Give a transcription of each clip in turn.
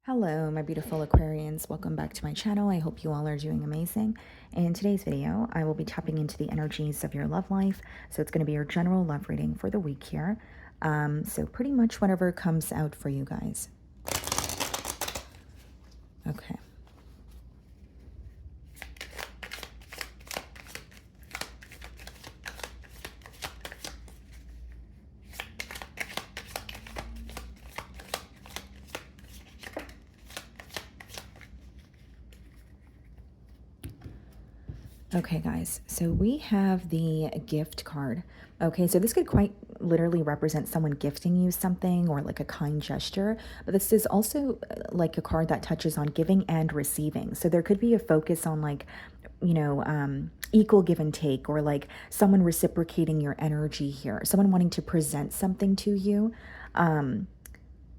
Hello, my beautiful Aquarians. Welcome back to my channel. I hope you all are doing amazing. In today's video, I will be tapping into the energies of your love life. So it's going to be your general love reading for the week here. So pretty much whatever comes out for you guys. Okay. Okay, guys, so we have the gift card. Okay, so this could quite literally represent someone gifting you something or like a kind gesture, but this is also like a card that touches on giving and receiving. So there could be a focus on like, equal give and take, or like someone reciprocating your energy here, someone wanting to present something to you.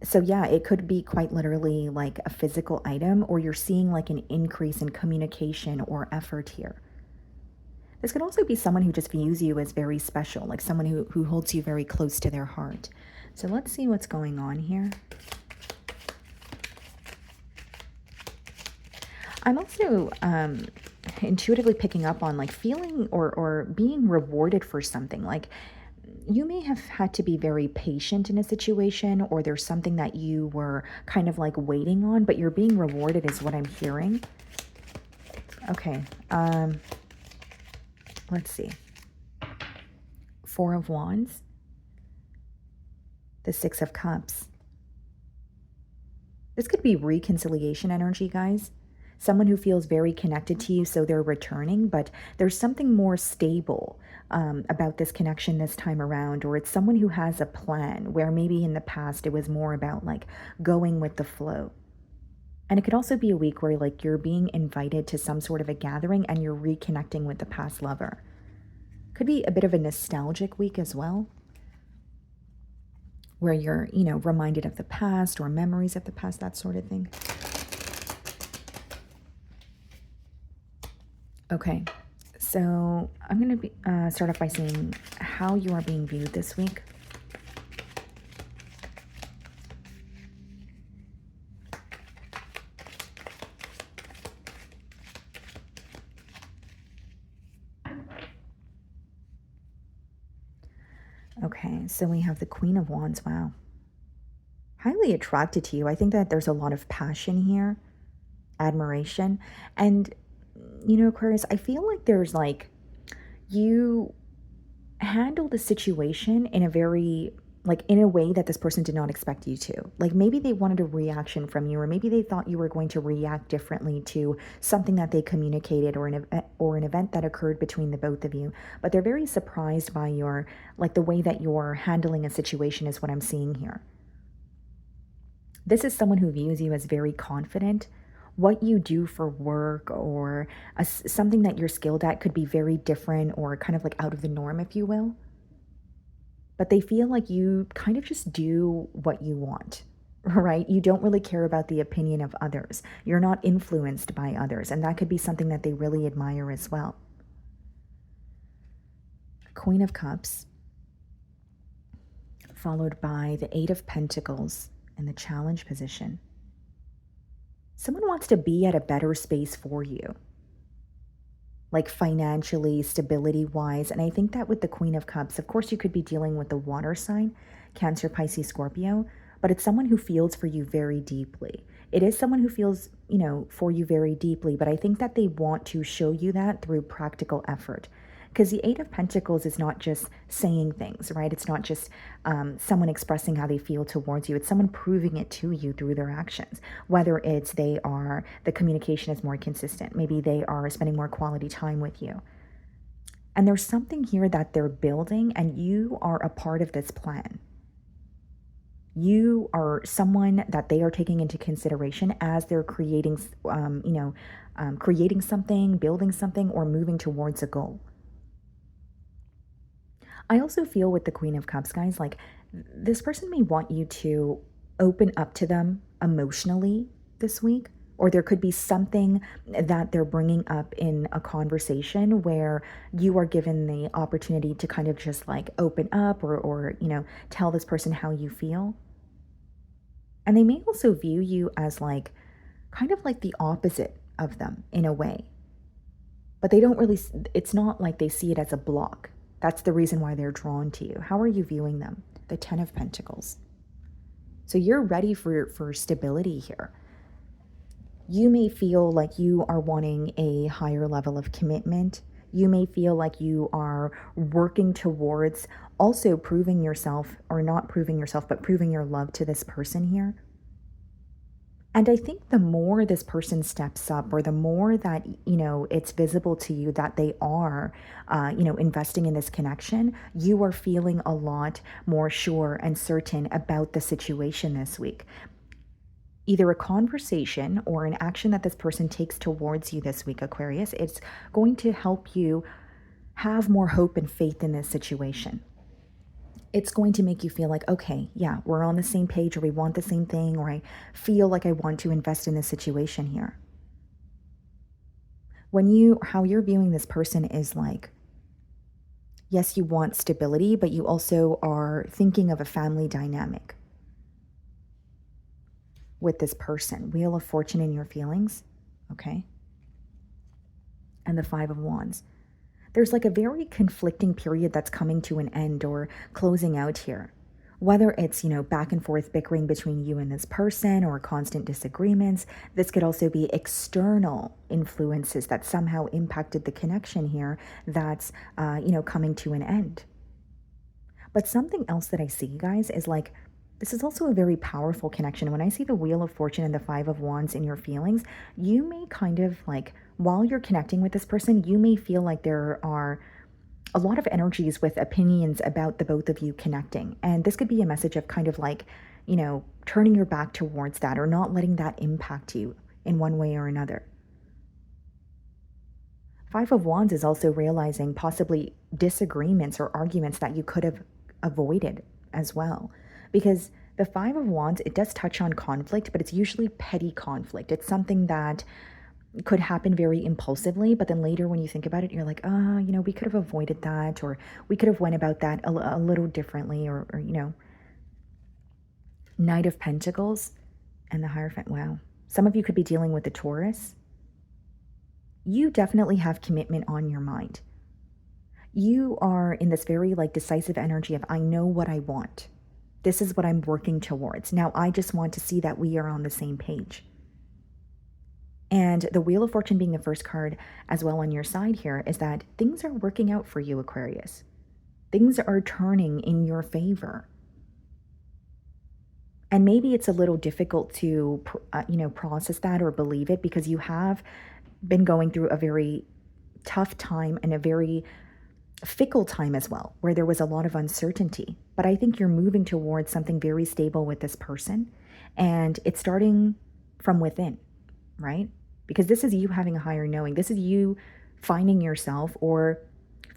So yeah, it could be quite literally like a physical item, or you're seeing like an increase in communication or effort here. This could also be someone who just views you as very special, like someone who holds you very close to their heart. So let's see what's going on here. I'm also intuitively picking up on like feeling or being rewarded for something. Like you may have had to be very patient in a situation, or there's something that you were kind of like waiting on, but you're being rewarded is what I'm hearing. Okay. Let's see. Four of Wands. The Six of Cups. This could be reconciliation energy, guys. Someone who feels very connected to you, so they're returning, but there's something more stable about this connection this time around, or it's someone who has a plan, where maybe in the past it was more about like going with the flow. And it could also be a week where like you're being invited to some sort of a gathering and you're reconnecting with the past lover. Could be a bit of a nostalgic week as well, where you're, reminded of the past or memories of the past, that sort of thing. Okay, so I'm going to start off by seeing how you are being viewed this week. Okay, so we have the Queen of Wands. Wow. Highly attracted to you. I think that there's a lot of passion here, admiration. And, Aquarius, I feel like there's like, you handle the situation in a very, like, in a way that this person did not expect you to. Like, maybe they wanted a reaction from you, or maybe they thought you were going to react differently to something that they communicated, or an event that occurred between the both of you. But they're very surprised by your, like, the way that you're handling a situation is what I'm seeing here. This is someone who views you as very confident. What you do for work, or something that you're skilled at, could be very different or kind of like out of the norm, if you will. But they feel like you kind of just do what you want, right? You don't really care about the opinion of others. You're not influenced by others. And that could be something that they really admire as well. Queen of Cups, followed by the Eight of Pentacles in the challenge position. Someone wants to be at a better space for you, like financially, stability wise. And I think that with the Queen of Cups, of course, you could be dealing with the water sign, Cancer, Pisces, Scorpio, but it's someone who feels for you very deeply. It is someone who feels, for you very deeply, but I think that they want to show you that through practical effort. Because the Eight of Pentacles is not just saying things, right? It's not just someone expressing how they feel towards you. It's someone proving it to you through their actions. Whether it's the communication is more consistent. Maybe they are spending more quality time with you. And there's something here that they're building, and you are a part of this plan. You are someone that they are taking into consideration as they're creating, creating something, building something, or moving towards a goal. I also feel with the Queen of Cups, guys, like this person may want you to open up to them emotionally this week, or there could be something that they're bringing up in a conversation where you are given the opportunity to kind of just like open up, or tell this person how you feel. And they may also view you as like kind of like the opposite of them in a way. But they don't really, it's not like they see it as a block. That's the reason why they're drawn to you. How are you viewing them? The 10 of Pentacles. So you're ready for stability here. You may feel like you are wanting a higher level of commitment. You may feel like you are working towards also proving yourself, or not proving yourself, but proving your love to this person here. And I think the more this person steps up, or the more that, it's visible to you that they are, investing in this connection, you are feeling a lot more sure and certain about the situation this week. Either a conversation or an action that this person takes towards you this week, Aquarius, it's going to help you have more hope and faith in this situation. It's going to make you feel like, okay, yeah, we're on the same page, or we want the same thing, or I feel like I want to invest in this situation here. How you're viewing this person is like, yes, you want stability, but you also are thinking of a family dynamic with this person. Wheel of Fortune in your feelings, okay? And the Five of Wands. There's like a very conflicting period that's coming to an end or closing out here. Whether it's, back and forth bickering between you and this person, or constant disagreements. This could also be external influences that somehow impacted the connection here that's, coming to an end. But something else that I see, guys, is like, this is also a very powerful connection. When I see the Wheel of Fortune and the Five of Wands in your feelings, you may kind of like, while you're connecting with this person, you may feel like there are a lot of energies with opinions about the both of you connecting. And this could be a message of kind of like, turning your back towards that, or not letting that impact you in one way or another. Five of Wands is also realizing possibly disagreements or arguments that you could have avoided as well. Because the Five of Wands, it does touch on conflict, but it's usually petty conflict. It's something that could happen very impulsively, but then later when you think about it, you're like, we could have avoided that, or we could have went about that a little differently, or Knight of Pentacles and the Hierophant. Wow. Some of you could be dealing with the Taurus. You definitely have commitment on your mind. You are in this very like decisive energy of, I know what I want. This is what I'm working towards. Now I just want to see that we are on the same page. And the Wheel of Fortune being the first card as well on your side here is that things are working out for you, Aquarius. Things are turning in your favor. And maybe it's a little difficult to, process that or believe it, because you have been going through a very tough time and a very fickle time as well, where there was a lot of uncertainty. But I think you're moving towards something very stable with this person, and it's starting from within, right? Because this is you having a higher knowing. This is you finding yourself, or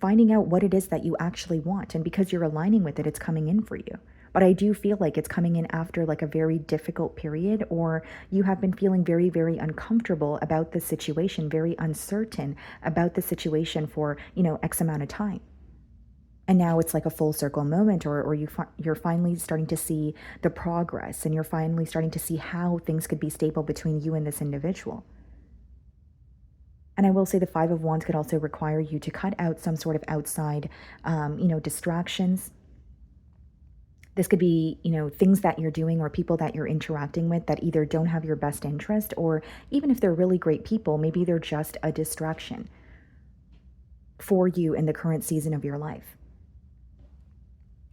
finding out what it is that you actually want. And because you're aligning with it, it's coming in for you. But I do feel like it's coming in after like a very difficult period, or you have been feeling very, very uncomfortable about the situation, very uncertain about the situation for, X amount of time. And now it's like a full circle moment, or you're finally starting to see the progress, and you're finally starting to see how things could be stable between you and this individual. And I will say the Five of Wands could also require you to cut out some sort of outside, distractions. This could be, things that you're doing or people that you're interacting with that either don't have your best interest, or even if they're really great people, maybe they're just a distraction for you in the current season of your life.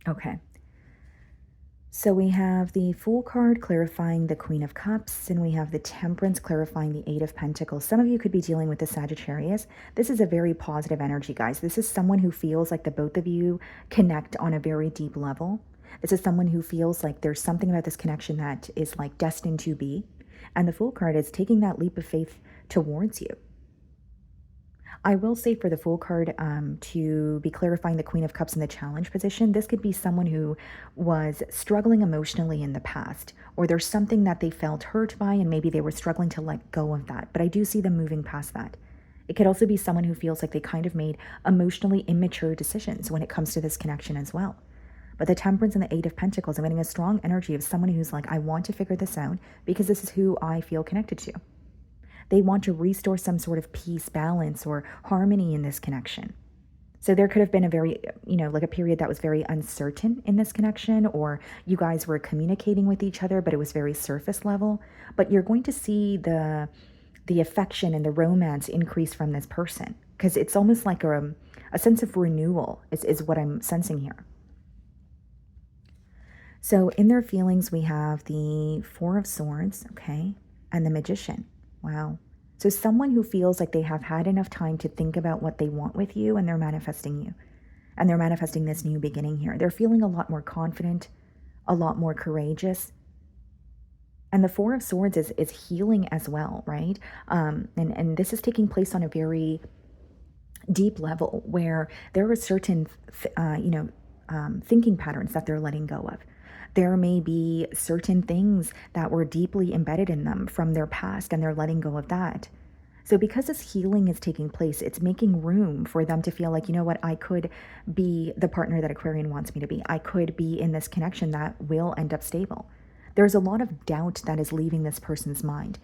Okay. So we have the Fool card clarifying the Queen of Cups, and we have the Temperance clarifying the Eight of Pentacles. Some of you could be dealing with the Sagittarius. This is a very positive energy, guys. This is someone who feels like the both of you connect on a very deep level. This is someone who feels like there's something about this connection that is like destined to be. And the Fool card is taking that leap of faith towards you. I will say for the Fool card to be clarifying the Queen of Cups in the challenge position, this could be someone who was struggling emotionally in the past, or there's something that they felt hurt by and maybe they were struggling to let go of that. But I do see them moving past that. It could also be someone who feels like they kind of made emotionally immature decisions when it comes to this connection as well. But the Temperance and the Eight of Pentacles, I'm getting a strong energy of someone who's like, I want to figure this out because this is who I feel connected to. They want to restore some sort of peace, balance, or harmony in this connection. So there could have been a very, like a period that was very uncertain in this connection, or you guys were communicating with each other, but it was very surface level. But you're going to see the affection and the romance increase from this person, because it's almost like a sense of renewal is what I'm sensing here. So in their feelings, we have the Four of Swords, okay, and the Magician. Wow. So someone who feels like they have had enough time to think about what they want with you, and they're manifesting you. And they're manifesting this new beginning here. They're feeling a lot more confident, a lot more courageous. And the Four of Swords is healing as well, right? And this is taking place on a very deep level where there are certain, thinking patterns that they're letting go of. There may be certain things that were deeply embedded in them from their past, and they're letting go of that. So because this healing is taking place, it's making room for them to feel like, you know what, I could be the partner that Aquarian wants me to be. I could be in this connection that will end up stable. There's a lot of doubt that is leaving this person's mind.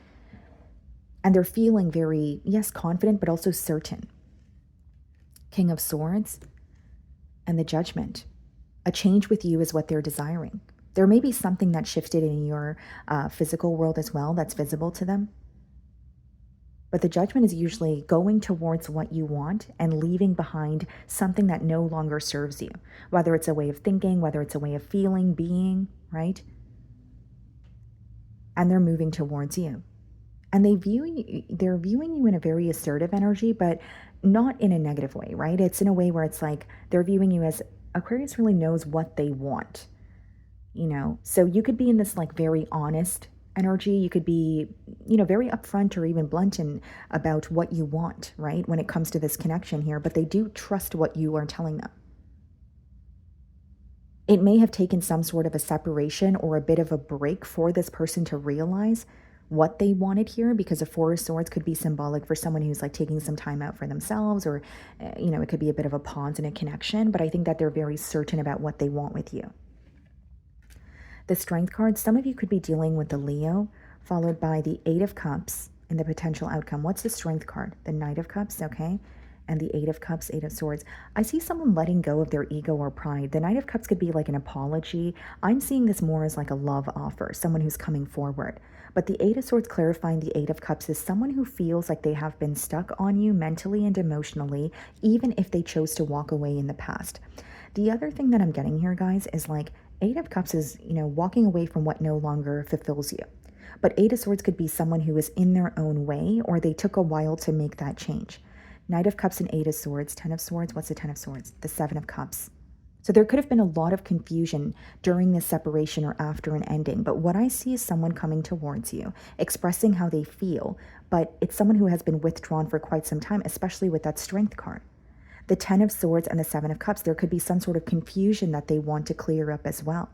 And they're feeling very, yes, confident, but also certain. King of Swords and the Judgment. A change with you is what they're desiring. There may be something that shifted in your physical world as well that's visible to them. But the Judgment is usually going towards what you want and leaving behind something that no longer serves you, whether it's a way of thinking, whether it's a way of feeling, being, right? And they're moving towards you. And they're viewing you in a very assertive energy, but not in a negative way, right? It's in a way where it's like they're viewing you as Aquarius really knows what they want, So you could be in this like very honest energy. You could be, very upfront or even blunt about what you want, right? When it comes to this connection here, but they do trust what you are telling them. It may have taken some sort of a separation or a bit of a break for this person to realize what they wanted here, because a Four of Swords could be symbolic for someone who's like taking some time out for themselves, or, it could be a bit of a pause in a connection, but I think that they're very certain about what they want with you. The Strength card, some of you could be dealing with the Leo, followed by the Eight of Cups and the potential outcome. What's the Strength card? The Knight of Cups, okay? And the Eight of Cups, Eight of Swords. I see someone letting go of their ego or pride. The Knight of Cups could be like an apology. I'm seeing this more as like a love offer, someone who's coming forward. But the Eight of Swords clarifying the Eight of Cups is someone who feels like they have been stuck on you mentally and emotionally, even if they chose to walk away in the past. The other thing that I'm getting here, guys, is like Eight of Cups is, walking away from what no longer fulfills you. But Eight of Swords could be someone who is in their own way, or they took a while to make that change. Knight of Cups and Eight of Swords. 10 of Swords. What's the 10 of Swords? The Seven of Cups. So there could have been a lot of confusion during this separation or after an ending. But what I see is someone coming towards you, expressing how they feel. But it's someone who has been withdrawn for quite some time, especially with that Strength card. The 10 of Swords and the 7 of Cups, there could be some sort of confusion that they want to clear up as well.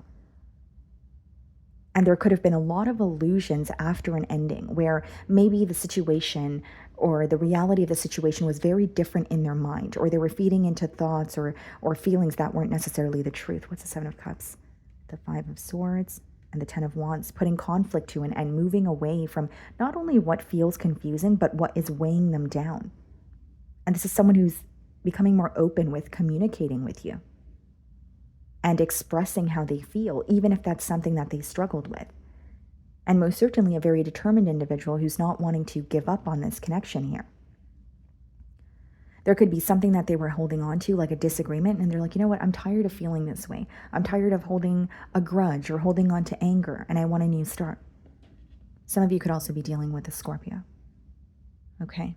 And there could have been a lot of illusions after an ending where maybe the situation or the reality of the situation was very different in their mind, or they were feeding into thoughts or feelings that weren't necessarily the truth. What's the 7 of Cups? The 5 of Swords and the 10 of Wands, putting conflict to an end, moving away from not only what feels confusing, but what is weighing them down. And this is someone who's becoming more open with communicating with you and expressing how they feel, even if that's something that they struggled with. And most certainly a very determined individual who's not wanting to give up on this connection here. There could be something that they were holding on to, like a disagreement, and they're like, you know what, I'm tired of feeling this way. I'm tired of holding a grudge or holding on to anger, and I want a new start. Some of you could also be dealing with a Scorpio. Okay.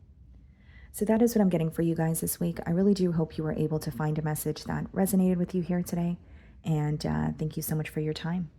So that is what I'm getting for you guys this week. I really do hope you were able to find a message that resonated with you here today. And thank you so much for your time.